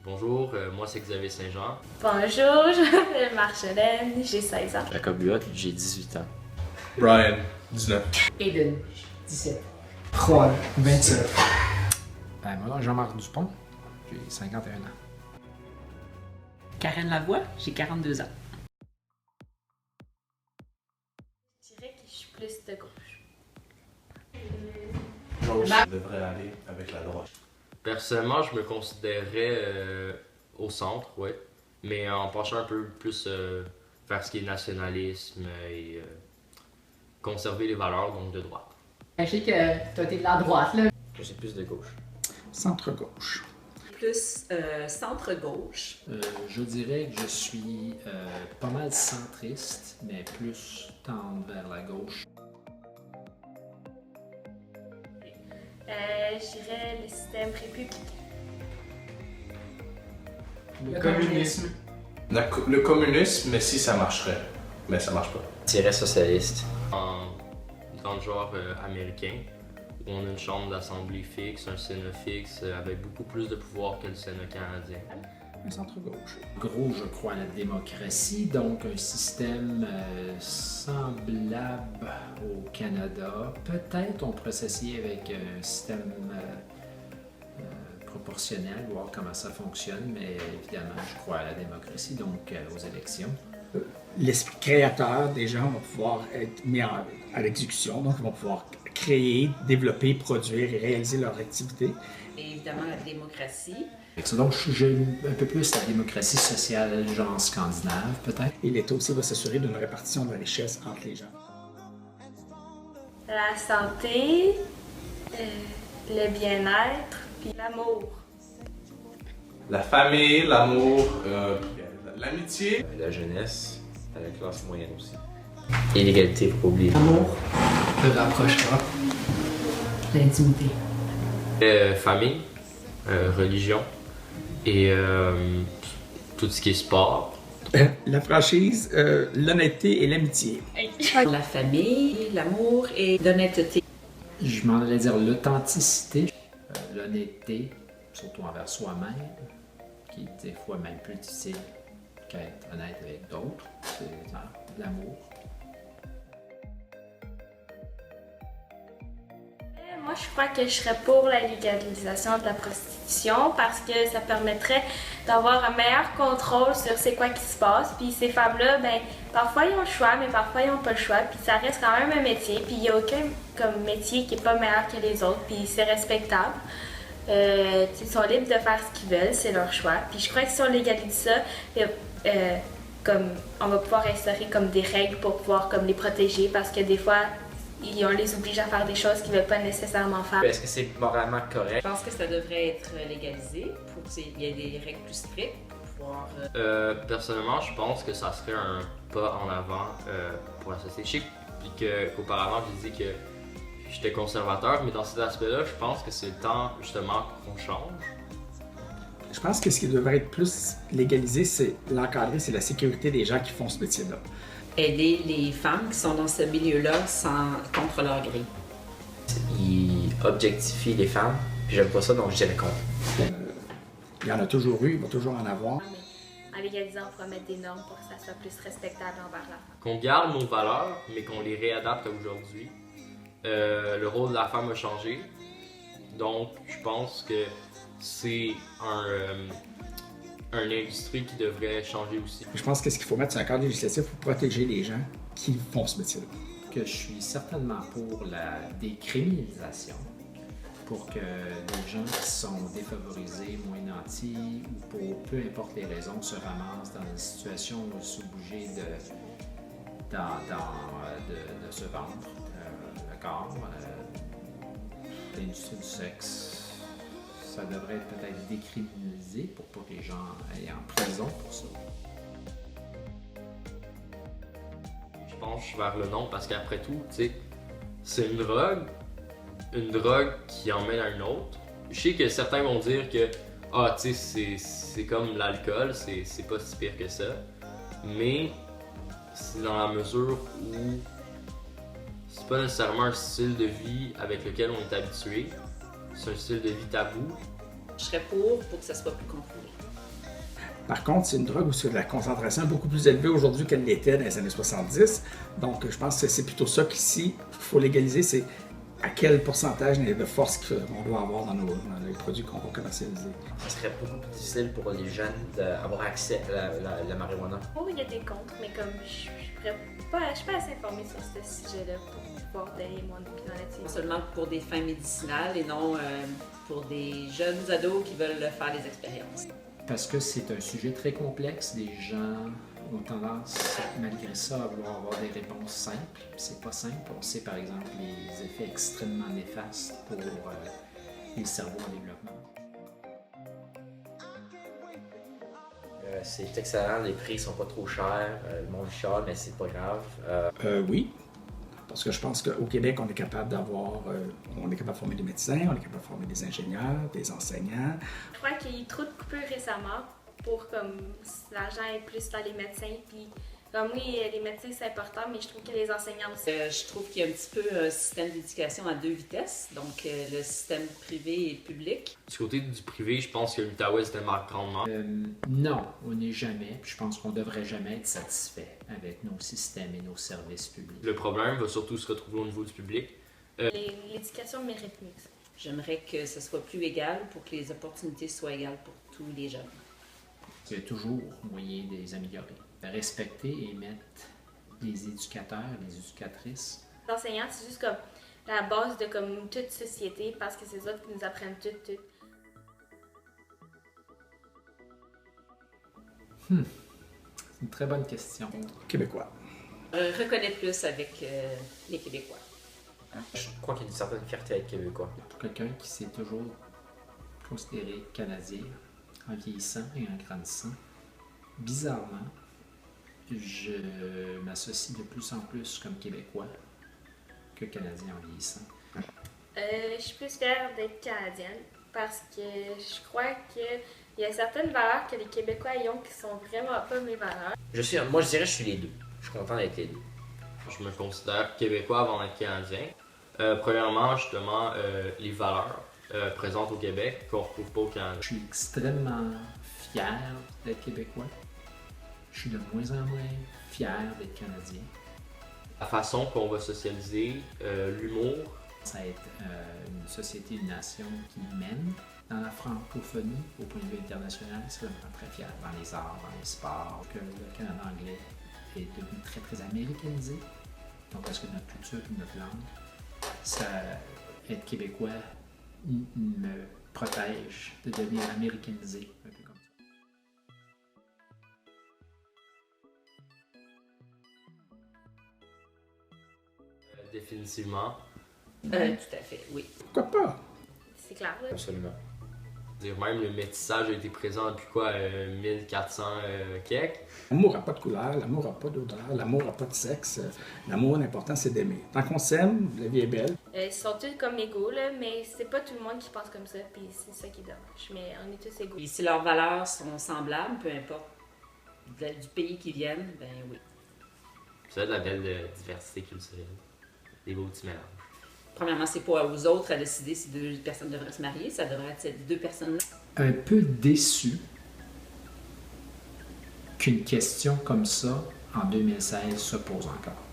Bonjour, moi c'est Xavier Saint-Jean. Bonjour, je m'appelle Marjolaine, j'ai 16 ans. Jacob Huot, j'ai 18 ans. Brian, 19. Aiden, 17. Juan, 27. Moi, Jean-Marc Dupont, j'ai 51 ans. Karen Lavoie, j'ai 42 ans. Je dirais que je suis plus de gauche. Je devrais aller avec la droite. Personnellement, je me considérerais au centre, ouais, mais en penchant un peu plus vers ce qui est nationalisme et conserver les valeurs, donc de droite. Je sais que toi t'es de la droite, là. Je suis plus de gauche. Centre-gauche. Plus centre-gauche. Je dirais que je suis pas mal centriste, mais plus tendre vers la gauche. Je dirais le système républicain. Le communisme. Le communisme, mais si ça marcherait. Mais ça marche pas. Je dirais socialiste. Dans le genre américain, où on a une chambre d'assemblée fixe, un Sénat fixe, avec beaucoup plus de pouvoir que le Sénat canadien. Un centre-gauche. Gros, je crois à la démocratie, donc un système semblable au Canada. Peut-être on pourrait s'essayer avec un système proportionnel, voir comment ça fonctionne, mais évidemment, je crois à la démocratie, donc aux élections. L'esprit créateur des gens va pouvoir être mis à l'exécution, donc ils vont pouvoir créer, développer, produire et réaliser leur activité. Et évidemment, la démocratie. Donc, j'aime un peu plus la démocratie sociale, genre scandinave, peut-être. Et l'État aussi va s'assurer d'une répartition de la richesse entre les gens. La santé, le bien-être, puis l'amour. La famille, l'amour, l'amitié. La jeunesse, la classe moyenne aussi. Et l'égalité, faut pas oublier. Amour, Le rapprochement. l'intimité. Famille, religion et tout ce qui est sport. La franchise, l'honnêteté et l'amitié. La famille, l'amour et l'honnêteté. Je m'en allais dire l'authenticité, l'honnêteté, surtout envers soi-même, qui est des fois même plus difficile qu'être honnête avec d'autres. C'est l'amour. Moi, je crois que je serais pour la légalisation de la prostitution parce que ça permettrait d'avoir un meilleur contrôle sur c'est quoi qui se passe. Puis ces femmes-là, ben, parfois ils ont le choix, mais parfois ils n'ont pas le choix. Puis ça reste quand même un métier. Puis il n'y a aucun comme métier qui n'est pas meilleur que les autres. Puis c'est respectable. Ils sont libres de faire ce qu'ils veulent, c'est leur choix. Puis je crois que si on légalise ça, comme on va pouvoir instaurer comme des règles pour pouvoir comme les protéger parce que des fois on les oblige à faire des choses qu'ils ne veulent pas nécessairement faire. Est-ce que c'est moralement correct? Je pense que ça devrait être légalisé pour qu'il y ait des règles plus strictes pour pouvoir. Personnellement, je pense que ça serait un pas en avant pour la société. Je sais qu'auparavant, j'ai dit que j'étais conservateur, mais dans cet aspect-là, je pense que c'est le temps justement qu'on change. Je pense que ce qui devrait être plus légalisé, c'est l'encadrer, c'est la sécurité des gens qui font ce métier-là. Aider les femmes qui sont dans ce milieu-là contre leur gré. Il objectifie les femmes, puis j'aime pas ça, donc je dirais contre. Il y en a toujours eu, il va toujours en avoir. En légalisant, on pourra mettre des normes pour que ça soit plus respectable envers la femme. Qu'on garde nos valeurs, mais qu'on les réadapte à aujourd'hui. Le rôle de la femme a changé, donc je pense que c'est une industrie qui devrait changer aussi. Je pense que ce qu'il faut mettre, c'est un cadre législatif pour protéger les gens qui font ce métier-là. Que je suis certainement pour la décriminalisation, pour que les gens qui sont défavorisés, moins nantis, ou pour peu importe les raisons, se ramassent dans une situation où ils sont obligés de se vendre le corps, l'industrie du sexe. Ça devrait être peut-être décriminalisé pour pas que les gens aillent en prison pour ça. Je penche vers le non parce qu'après tout, tu sais, c'est une drogue qui emmène à une autre. Je sais que certains vont dire que tu sais, c'est comme l'alcool, c'est pas si pire que ça. Mais c'est dans la mesure où c'est pas nécessairement un style de vie avec lequel on est habitué. C'est un style de vie tabou. Je serais pour que ça soit plus contrôlé. Par contre, c'est une drogue où la concentration est beaucoup plus élevée aujourd'hui qu'elle l'était dans les années 70. Donc, je pense que c'est plutôt ça qu'ici, il faut légaliser, c'est à quel pourcentage de force qu'on doit avoir dans les produits qu'on va commercialiser. Ça serait beaucoup plus difficile pour les jeunes d'avoir accès à la marijuana. Oh, il y a des contre, mais comme je suis pas assez informée sur ce sujet-là pour pouvoir donner mon opinion là-dessus. Non seulement pour des fins médicinales et non pour des jeunes ados qui veulent faire des expériences. Parce que c'est un sujet très complexe, les gens ont tendance, malgré ça, à vouloir avoir des réponses simples. C'est pas simple. On sait par exemple les effets extrêmement néfastes pour les cerveaux en développement. C'est excellent, les prix sont pas trop chers, le monde chiale, mais c'est pas grave. Oui, parce que je pense qu'au Québec, on est capable on est capable de former des médecins, on est capable de former des ingénieurs, des enseignants. Je crois qu'il y a eu trop de coupures récemment pour comme l'argent est plus dans les médecins. Puis comme oui, les médecins c'est important, mais je trouve que les enseignants aussi. Je trouve qu'il y a un petit peu un système d'éducation à deux vitesses, donc le système privé et le public. Du côté du privé, je pense que l'Outaouais se démarque grandement. Non, on n'est jamais, puis je pense qu'on devrait jamais être satisfait avec nos systèmes et nos services publics. Le problème va surtout se retrouver au niveau du public. L'éducation mérite mieux que ça. J'aimerais que ce soit plus égal pour que les opportunités soient égales pour tous les jeunes. Il y a toujours moyen de les améliorer. De respecter et mettre les éducateurs, les éducatrices. L'enseignant, c'est juste comme la base de comme toute société parce que c'est eux qui nous apprennent tout. C'est une très bonne question. Québécois. Reconnais plus avec les Québécois. Je crois qu'il y a une certaine fierté à être québécois. Pour quelqu'un qui s'est toujours considéré Canadien, en vieillissant et en grandissant, bizarrement, je m'associe de plus en plus comme Québécois que Canadien en vieillissant. Je suis plus fière d'être canadienne parce que je crois qu'il y a certaines valeurs que les Québécois ont qui sont vraiment pas mes valeurs. Moi, je dirais que je suis les deux. Je suis content d'être les deux. Je me considère québécois avant d'être canadien. Premièrement, justement, les valeurs présentes au Québec qu'on ne retrouve pas au Canada. Je suis extrêmement fier d'être Québécois. Je suis de moins en moins fier d'être Canadien. La façon qu'on va socialiser, l'humour. Ça va être une société, une nation qui mène dans la francophonie au point de vue international. C'est vraiment très fier dans les arts, dans les sports, que le Canada anglais est devenu très très américanisé. Donc parce que notre culture et notre langue, ça, être québécois me protège de devenir américanisé, un peu comme ça. Définitivement. Tout à fait, oui. Pourquoi pas? C'est clair, là. Absolument. Dire même le métissage a été présent depuis quoi, 1400 quelques. L'amour n'a pas de couleur, l'amour n'a pas d'odeur, l'amour n'a pas de sexe. L'amour, l'important, c'est d'aimer. Tant qu'on s'aime, la vie est belle. Ils sont tous comme égaux, là, mais c'est pas tout le monde qui pense comme ça, puis c'est ça qui est dommage. Mais on est tous égaux. Et si leurs valeurs sont semblables, peu importe du pays qu'ils viennent, ben oui. C'est de la belle diversité culturelle. Des beaux petits mélanges. Premièrement, c'est pas aux autres à décider si deux personnes devraient se marier, ça devrait être ces deux personnes-là. Un peu déçu qu'une question comme ça, en 2016, se pose encore.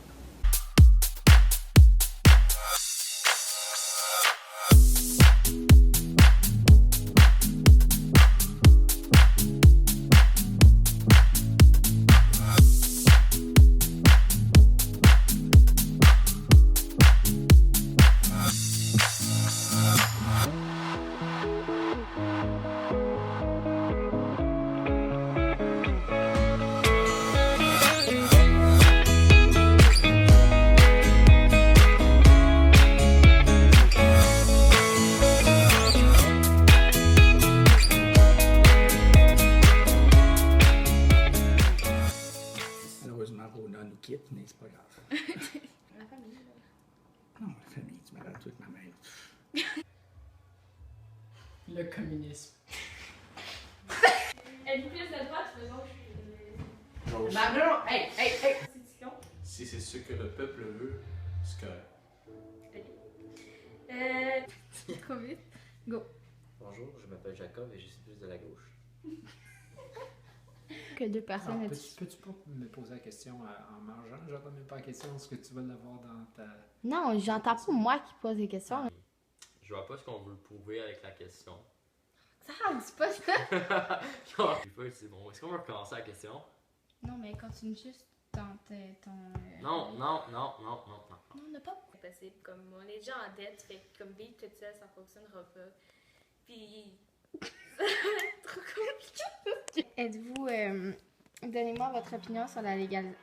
Malheureusement, Rona nous quitte, mais c'est pas grave. La famille, là. Non, la famille, tu m'arrêtes avec ma mère. Le communisme. Êtes-vous plus de droite ou de gauche? Non, hey! C'est-tu le peuple veut, c'est correct. Trop vite. Go. Bonjour, je m'appelle Jacob et je suis plus de la gauche. Que deux personnes. Alors, peux-tu pas me poser la question en margeant? J'entends même pas la question. Est-ce que tu vas l'avoir dans ta... Non, j'entends pas moi qui pose des questions. Je vois pas ce qu'on veut prouver avec la question. Ça, c'est pas ça. C'est bon. Est-ce qu'on veut recommencer la question? Non, mais continue juste ton. Non. Non, on n'a pas. C'est possible. Comme on est déjà en dette, fait que comme vivre toute seule, ça fonctionnera pas. Puis. C'est trop compliqué. Êtes-vous. Donnez-moi votre opinion sur la légalisation.